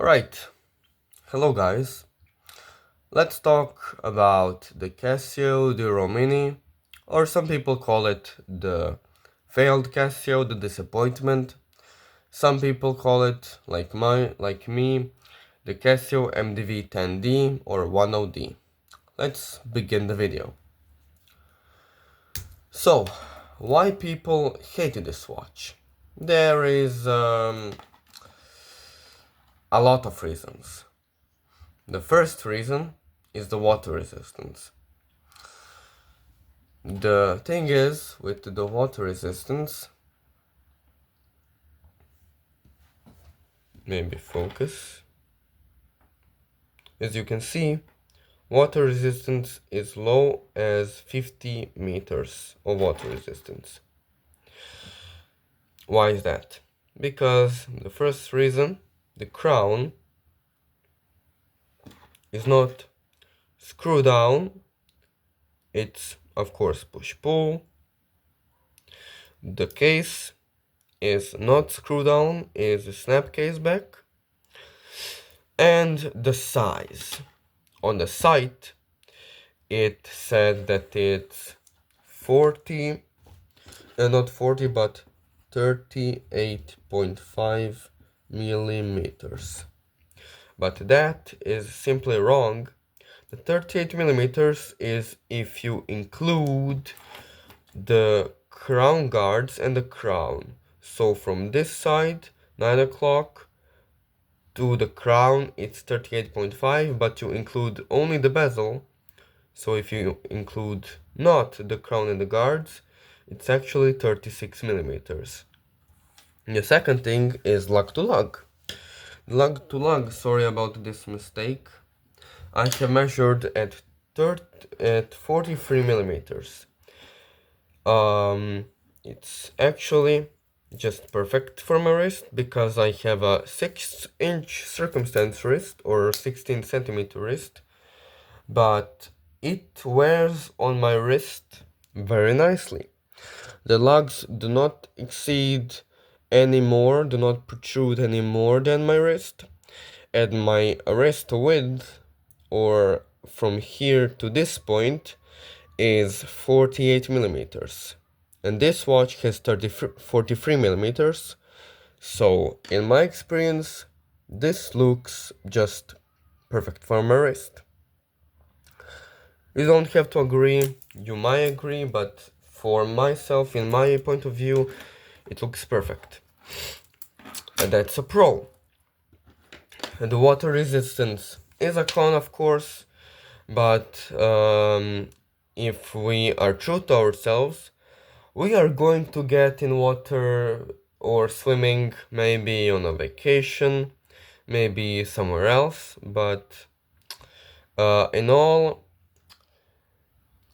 Alright, hello guys. Let's talk about the Casio Duro Mini, or some people call it the failed Casio, the disappointment. Some people call it, like me, the Casio MDV 10D or 10D. Let's begin the video. So, why people hated this watch? There is a lot of reasons. The first reason is the water resistance. The thing is, with the water resistance, maybe focus, as you can see, water resistance is low as 50 meters of water resistance. Why is that? Because the first reason, the crown is not screw down, it's of course push-pull. The case is not screw down, is a snap case back. And the size. On the site, it said that it's 40, not 40, but 38.5 millimeters. But that is simply wrong. The 38 millimeters is if you include the crown guards and the crown. So from this side, 9 o'clock, to the crown it's 38.5, but you include only the bezel. So if you include not the crown and the guards, it's actually 36 millimeters. The second thing is lug to lug. Lug to lug, sorry about this mistake. I have measured at 43 millimeters. It's actually just perfect for my wrist because I have a 6-inch circumstance wrist or 16 centimeter wrist, but it wears on my wrist very nicely. The lugs do not exceed any more, do not protrude any more than my wrist, and my wrist width, or from here to this point, is 48 millimeters. And this watch has 43 millimeters. So in my experience, this looks just perfect for my wrist. You don't have to agree, you might agree, but for myself, in my point of view, it looks perfect. And that's a pro. And the water resistance is a con, of course, but if we are true to ourselves, we are going to get in water or swimming, maybe on a vacation, maybe somewhere else, but in all,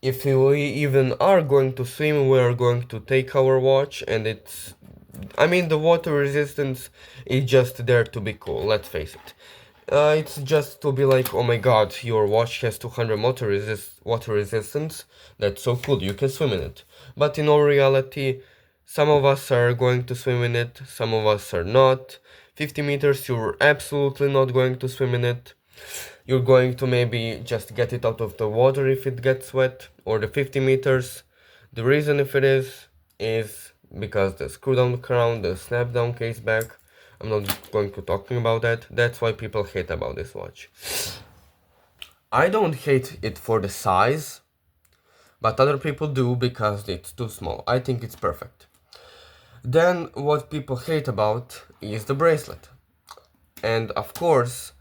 if we even are going to swim, we are going to take our watch, and the water resistance is just there to be cool, let's face it. It's just to be like, oh my god, your watch has 200 water resistance, that's so cool, you can swim in it. But in all reality, some of us are going to swim in it, some of us are not. 50 meters, you're absolutely not going to swim in it. You're going to maybe just get it out of the water if it gets wet, or the 50 meters. The reason if it is because the screw down crown, the snap down case back. I'm not going to talking about that. That's why people hate about this watch. I don't hate it for the size, but other people do because it's too small. I think it's perfect. Then what people hate about is the bracelet. And of course,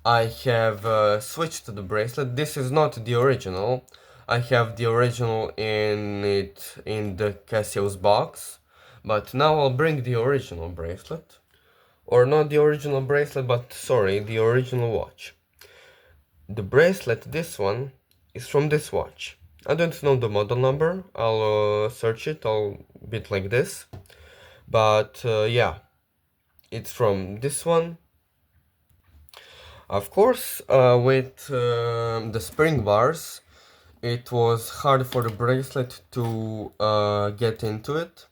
I have switched to the bracelet. This is not the original. I have the original in the Casio's box, but now I'll bring the original bracelet. Or not the original bracelet, but sorry, the original watch. The bracelet, this one, is from this watch. I don't know the model number, I'll search it, I'll bit like this. But yeah, it's from this one. Of course, with the spring bars, it was hard for the bracelet to get into it.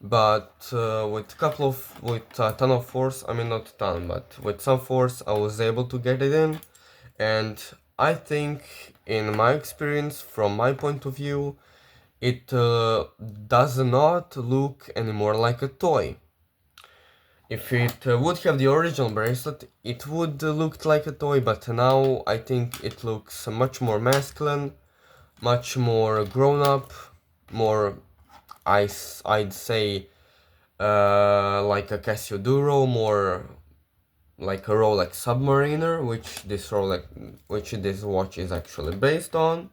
but with a ton of force, I mean not a ton, but with some force, I was able to get it in. And I think, in my experience, from my point of view, it does not look anymore like a toy. If it would have the original bracelet, it would look like a toy, but now I think it looks much more masculine, much more grown up, more, I'd say, like a Casio Duro, more like a Rolex Submariner, which this watch is actually based on.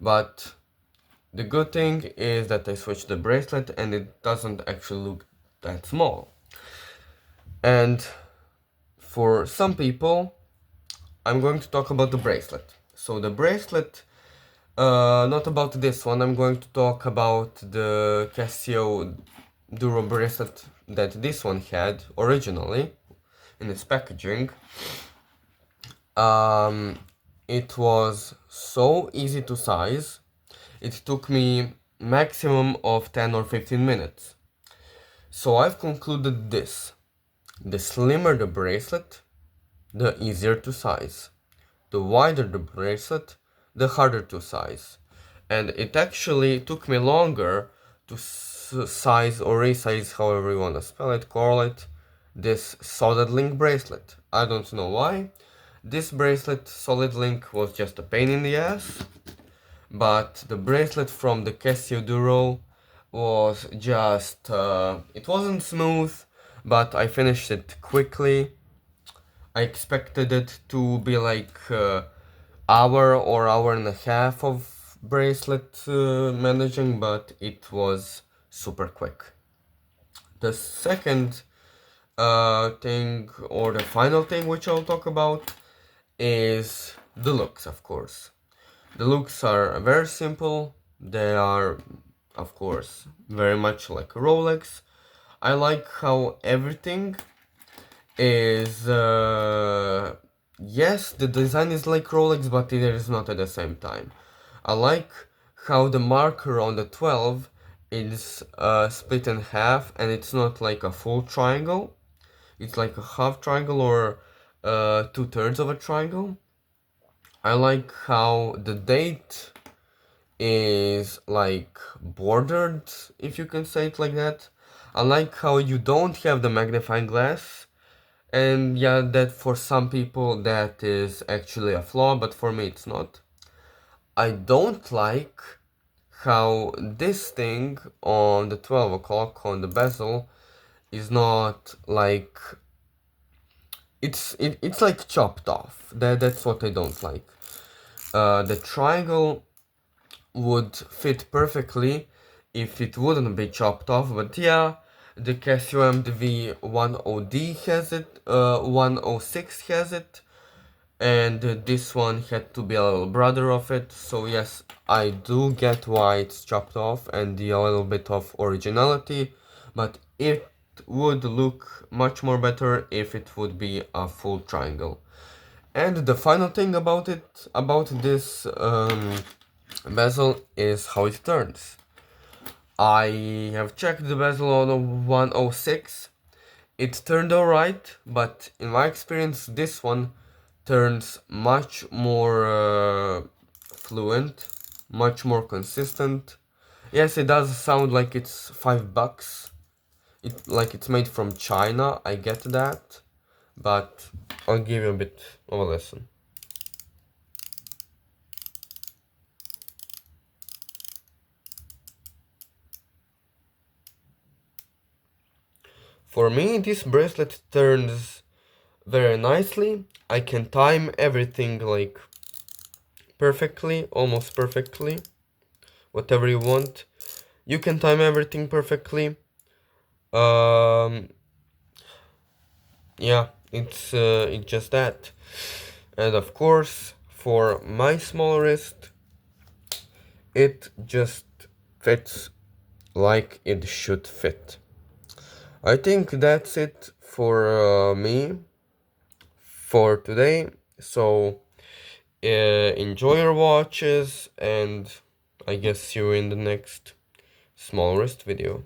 But the good thing is that I switched the bracelet and it doesn't actually look that small. And for some people, I'm going to talk about the bracelet. So the bracelet, not about this one, I'm going to talk about the Casio Duro bracelet that this one had originally in its packaging. It was so easy to size. It took me maximum of 10 or 15 minutes. So I've concluded this. The slimmer the bracelet, the easier to size. The wider the bracelet, the harder to size. And it actually took me longer to size or resize, however you want to spell it, call it, this solid link bracelet. I don't know why. This bracelet, solid link, was just a pain in the ass. But the bracelet from the Casio Duro was just, it wasn't smooth, but I finished it quickly. I expected it to be like hour or hour and a half of bracelet managing, but it was super quick. The second thing, or the final thing which I'll talk about, is the looks, of course. The looks are very simple. They are, of course, very much like a Rolex. I like how everything is, yes, the design is like Rolex, but it is not at the same time. I like how the marker on the 12 is split in half, and it's not like a full triangle. It's like a half triangle or 2/3 of a triangle. I like how the date is like bordered, if you can say it like that. I like how you don't have the magnifying glass, and yeah, that for some people that is actually a flaw, but for me it's not. I don't like how this thing on the 12 o'clock on the bezel is not like, it's like chopped off. That's what I don't like. The triangle would fit perfectly if it wouldn't be chopped off, but yeah, the Casio MDV 10D has it, 106 has it, and this one had to be a little brother of it, so yes, I do get why it's chopped off and a little bit of originality, but it would look much more better if it would be a full triangle. And the final thing about it, about this bezel, is how it turns. I have checked the bezel on a 106. It turned alright, but in my experience, this one turns much more fluent, much more consistent. Yes, it does sound like it's $5. Like it's made from China, I get that, but I'll give you a bit of a lesson. For me, this bracelet turns very nicely. I can time everything like perfectly, almost perfectly. Whatever you want, you can time everything perfectly. Yeah, it's just that. And of course, for my small wrist, it just fits like it should fit. I think that's it for me for today. So enjoy your watches, and I guess see you in the next small wrist video.